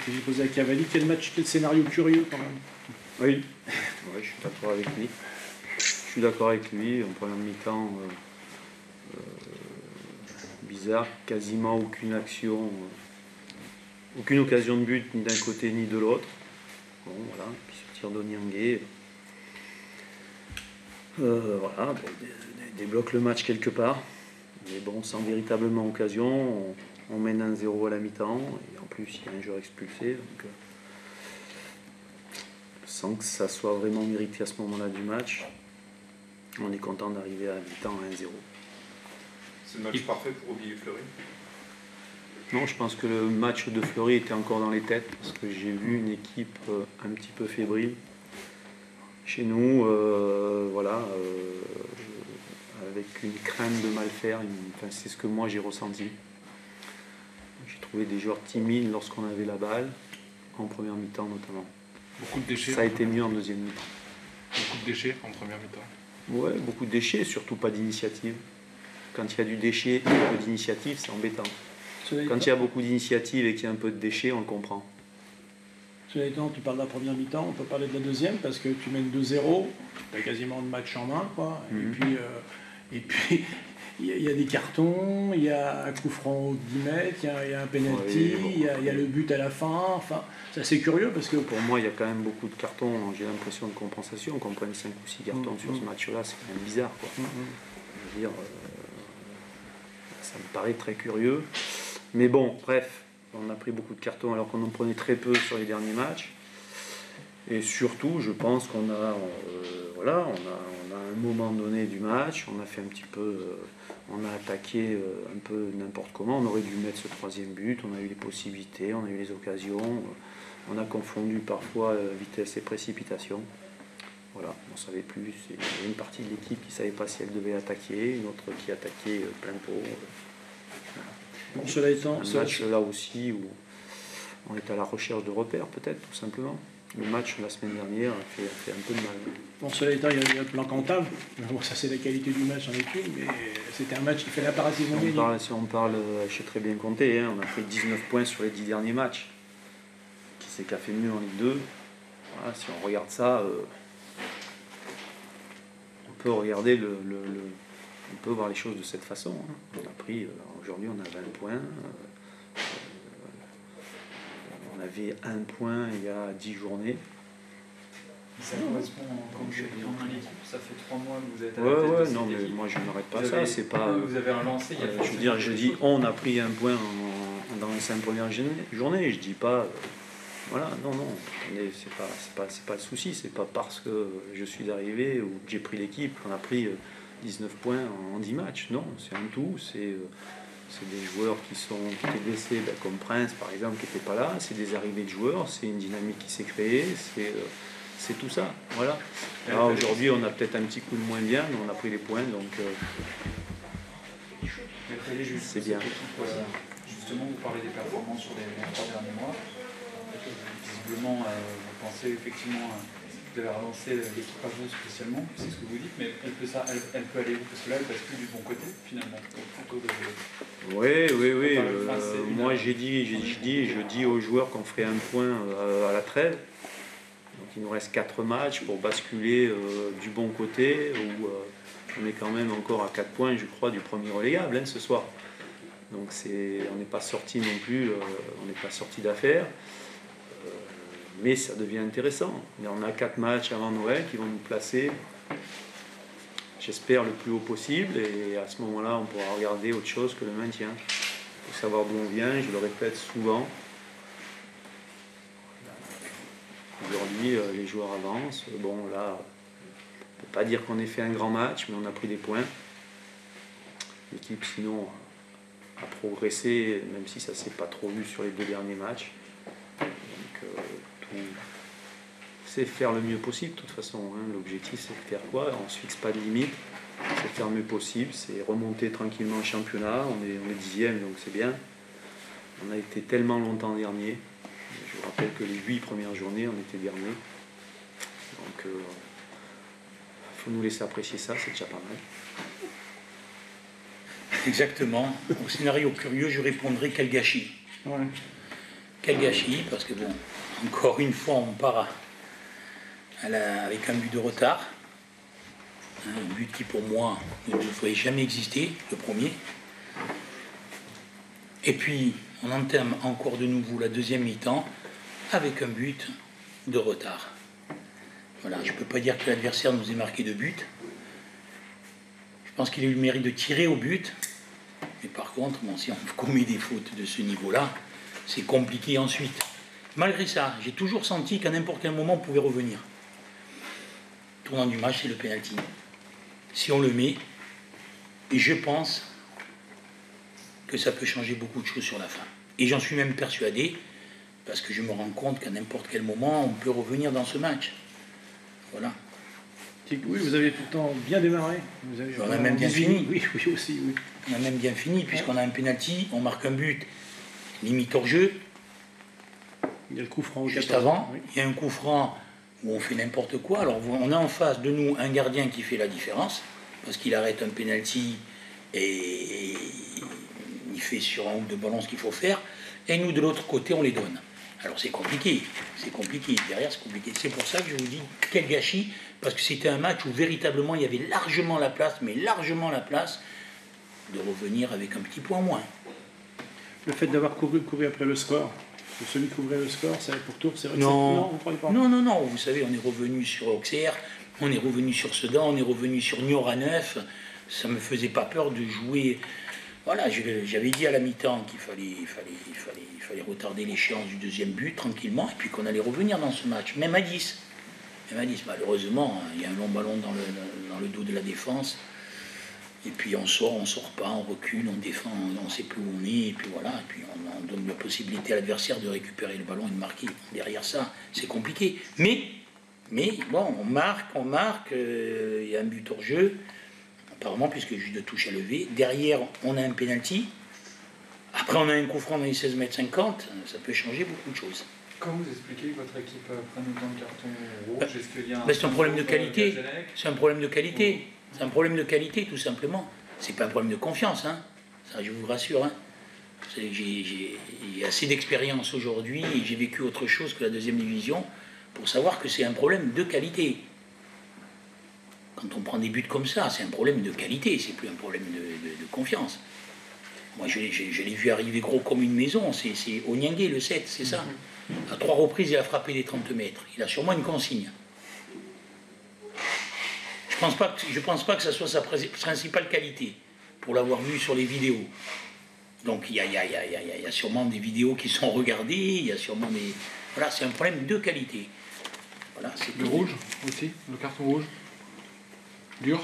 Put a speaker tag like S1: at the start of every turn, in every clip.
S1: que j'ai posée à Cavalli. Quel scénario curieux quand même.
S2: Oui, ouais, je suis d'accord avec lui. Je suis d'accord avec lui. En première mi-temps, bizarre, quasiment aucune action, aucune occasion de but ni d'un côté ni de l'autre. Bon, voilà, puis ce tir d'Onyangé, voilà, bon, débloque le match quelque part. Mais bon, sans véritablement occasion, on mène 1-0 à la mi-temps, et en plus il y a un joueur expulsé, donc sans que ça soit vraiment mérité à ce moment-là du match, on est content d'arriver à la mi-temps à 1-0.
S3: C'est le match parfait pour oublier Fleury?
S2: Non, je pense que le match de Fleury était encore dans les têtes, parce que j'ai vu une équipe un petit peu fébrile chez nous, voilà, avec une crainte de mal faire, enfin, c'est ce que moi j'ai ressenti. J'ai trouvé des joueurs timides lorsqu'on avait la balle, en première mi-temps notamment.
S4: Beaucoup de déchets.
S2: Ça a été mieux en deuxième mi-temps.
S4: Beaucoup de déchets en première mi-temps.
S2: Ouais, beaucoup de déchets, surtout pas d'initiative. Quand il y a du déchet et peu d'initiative, c'est embêtant. Quand il y a beaucoup d'initiative et qu'il y a un peu de déchets, on le comprend.
S1: Cela étant, tu parles de la première mi-temps, on peut parler de la deuxième parce que tu mènes 2-0, tu as quasiment le match en main, quoi. Et puis il y a des cartons, il y a un coup franc au 10 mètres, il y a un penalty, il y a le but à la fin. Enfin, c'est assez curieux parce que
S2: pour moi, il y a quand même beaucoup de cartons. J'ai l'impression de compensation. Qu'on prenne 5 ou 6 cartons sur ce match-là, c'est quand même bizarre, quoi. Je veux dire, ça me paraît très curieux. Mais bon, bref, on a pris beaucoup de cartons alors qu'on en prenait très peu sur les derniers matchs. Et surtout, je pense qu'on a, voilà, on a à un moment donné du match, on a fait un petit peu, on a attaqué un peu n'importe comment. On aurait dû mettre ce troisième but, on a eu les possibilités, on a eu les occasions. On a confondu parfois vitesse et précipitation. Voilà, on ne savait plus. Il y avait une partie de l'équipe qui ne savait pas si elle devait attaquer, une autre qui attaquait plein pot.
S1: Bon, cela étant,
S2: un match là aussi où on est à la recherche de repères, peut-être, tout simplement. Le match la semaine dernière a fait un peu de mal.
S1: Bon, cela étant, il y a le plan comptable. Bon, ça, c'est la qualité du match en équipe, mais c'était un match qui fait l'impératif de gagner.
S2: Si on parle, je sais très bien compter, hein, on a fait 19 points sur les 10 derniers matchs. Qui c'est qui a fait mieux en Ligue 2? Voilà, si on regarde ça, on peut regarder on peut voir les choses de cette façon. Hein. On a pris, aujourd'hui on a 20 points. On avait 1 point il y a 10 journées.
S5: Ça correspond, comme je dis, en l'équipe, ça fait 3 mois que vous êtes à
S2: la tête
S5: de cette
S2: non, mais
S5: équipe.
S2: moi je n'arrête pas ça. C'est pas.
S5: Vous avez relancé.
S2: Je veux dire, je dis on a pris 1 point dans les 5 premières journées. Je dis pas. Voilà, non, c'est pas le souci. C'est pas parce que je suis arrivé ou que j'ai pris l'équipe qu'on a pris 19 points en 10 matchs. Non, c'est un tout. C'est des joueurs qui étaient blessés, comme Prince par exemple, qui n'était pas là. C'est des arrivées de joueurs. C'est une dynamique qui s'est créée. C'est tout ça. Voilà. Alors aujourd'hui, on a peut-être un petit coup de moins bien, mais on a pris les points, donc c'est bien.
S5: Justement, vous parlez des performances sur les 3 derniers mois. Visiblement, vous pensez effectivement que vous avez relancé l'équipe à vous spécialement, c'est ce que vous dites, mais elle peut aller où? Parce que là, elle passe plus du bon côté, finalement.
S2: Oui. Moi, je dis aux joueurs qu'on ferait 1 point à la trêve. Donc il nous reste 4 matchs pour basculer du bon côté, où on est quand même encore à 4 points, je crois, du premier relégable ce soir. Donc on n'est pas sorti non plus, on n'est pas sorti d'affaire. Mais ça devient intéressant. Et on a 4 matchs avant Noël qui vont nous placer, j'espère, le plus haut possible. Et à ce moment-là, on pourra regarder autre chose que le maintien. Il faut savoir d'où on vient, je le répète souvent. Aujourd'hui, les joueurs avancent. Bon, là, on ne peut pas dire qu'on ait fait un grand match, mais on a pris des points. L'équipe, sinon, a progressé, même si ça ne s'est pas trop vu sur les 2 derniers matchs. Donc, c'est faire le mieux possible, de toute façon. Hein. L'objectif, c'est de faire quoi? On ne se fixe pas de limite. C'est faire le mieux possible. C'est remonter tranquillement au championnat. On est 10e, donc c'est bien. On a été tellement longtemps dernier. Je vous rappelle que les 8 premières journées, on était dernier. Donc, il faut nous laisser apprécier ça, c'est déjà pas mal.
S6: Exactement. Au scénario curieux, je répondrai quel gâchis.
S1: Ouais.
S6: quel gâchis, parce que bon, encore une fois, on part avec un but de retard. Un but qui, pour moi, ne devrait jamais exister, le premier. Et puis, on entame encore de nouveau la deuxième mi-temps avec un but de retard. Voilà, je ne peux pas dire que l'adversaire nous ait marqué de but. Je pense qu'il a eu le mérite de tirer au but. Mais par contre, bon, si on commet des fautes de ce niveau-là, c'est compliqué ensuite. Malgré ça, j'ai toujours senti qu'à n'importe quel moment, on pouvait revenir. Le tournant du match, c'est le pénalty. Si on le met, et je pense que ça peut changer beaucoup de choses sur la fin. Et j'en suis même persuadé, parce que je me rends compte qu'à n'importe quel moment, on peut revenir dans ce match. Voilà.
S1: Oui, vous aviez pourtant bien démarré.
S6: On a même bien fini.
S1: Oui, aussi, oui.
S6: On a même bien fini, puisqu'on a un pénalty, on marque un but, limite hors jeu.
S1: Il y a le coup franc
S6: juste avant, oui. Il y a un coup franc où on fait n'importe quoi. Alors on a en face de nous un gardien qui fait la différence, parce qu'il arrête un pénalty et il fait sur un ou deux ballons ce qu'il faut faire, et nous de l'autre côté on les donne. Alors c'est compliqué, derrière c'est compliqué. C'est pour ça que je vous dis quel gâchis, parce que c'était un match où véritablement il y avait largement la place, mais largement la place de revenir avec un petit point moins.
S1: Le fait d'avoir couru après le score, celui qui couvrait le score, ça pour Tours, c'est vrai que
S6: non,
S1: vous croyez pas?
S6: Non, vous savez, on est revenu sur Auxerre, on est revenu sur Sedan, on est revenu sur Niort à 9, ça me faisait pas peur de jouer. Voilà, j'avais dit à la mi-temps qu'il fallait retarder l'échéance du deuxième but tranquillement, et puis qu'on allait revenir dans ce match, même à 10. Malheureusement, il y a un long ballon dans le dos de la défense, et puis on sort pas, on recule, on défend, on ne sait plus où on est, et puis voilà, et puis on donne la possibilité à l'adversaire de récupérer le ballon et de marquer. Derrière ça, c'est compliqué. Mais bon, on marque, il y a un but hors jeu, apparemment, puisque juste de touche à lever. Derrière, on a un penalty. Après, on a un coup franc dans les 16,50 m, ça peut changer beaucoup de choses.
S5: Comment vous expliquez que votre équipe prenne autant de cartons rouges? Est-ce qu'il y a
S6: c'est un problème de qualité. C'est un problème de qualité. C'est un problème de qualité, tout simplement. C'est pas un problème de confiance, hein. Ça, je vous rassure. Hein. J'ai assez d'expérience aujourd'hui et j'ai vécu autre chose que la deuxième division pour savoir que c'est un problème de qualité. Quand on prend des buts comme ça, c'est un problème de qualité, c'est plus un problème de confiance. Moi, je l'ai vu arriver gros comme une maison, c'est Onyangé, le 7, c'est ça. À 3 reprises, il a frappé les 30 mètres. Il a sûrement une consigne. Je pense pas que ça soit sa principale qualité, pour l'avoir vu sur les vidéos. Donc il y a sûrement des vidéos qui sont regardées, il y a sûrement des... Voilà, c'est un problème de qualité. Voilà, c'est
S4: le rouge aussi, le carton rouge. Dur.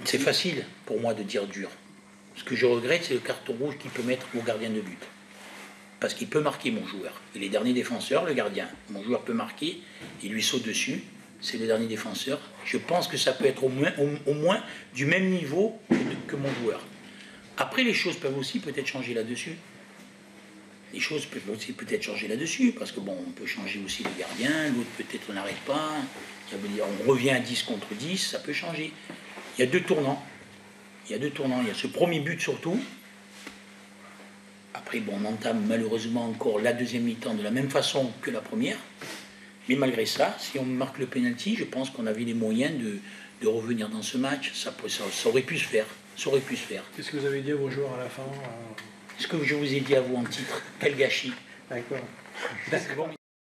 S6: C'est facile pour moi de dire dur. Ce que je regrette, c'est le carton rouge qu'il peut mettre au gardien de but. Parce qu'il peut marquer mon joueur. Il est dernier défenseur, le gardien. Mon joueur peut marquer, il lui saute dessus. C'est le dernier défenseur. Je pense que ça peut être au moins du même niveau que mon joueur. Après, les choses peuvent aussi peut-être changer là-dessus. Les choses peuvent aussi peut-être changer là-dessus, parce que bon, on peut changer aussi le gardien, l'autre peut-être on n'arrête pas. Ça veut dire on revient à 10 contre 10, ça peut changer. Il y a deux tournants. Il y a ce premier but surtout. Après, bon, on entame malheureusement encore la deuxième mi-temps de la même façon que la première. Mais malgré ça, si on marque le pénalty, je pense qu'on avait les moyens de revenir dans ce match. Ça aurait pu se faire.
S1: Qu'est-ce que vous avez dit à vos joueurs à la fin?
S6: Ce que je vous ai dit à vous en titre, quel gâchis.
S1: D'accord.
S6: C'est bon.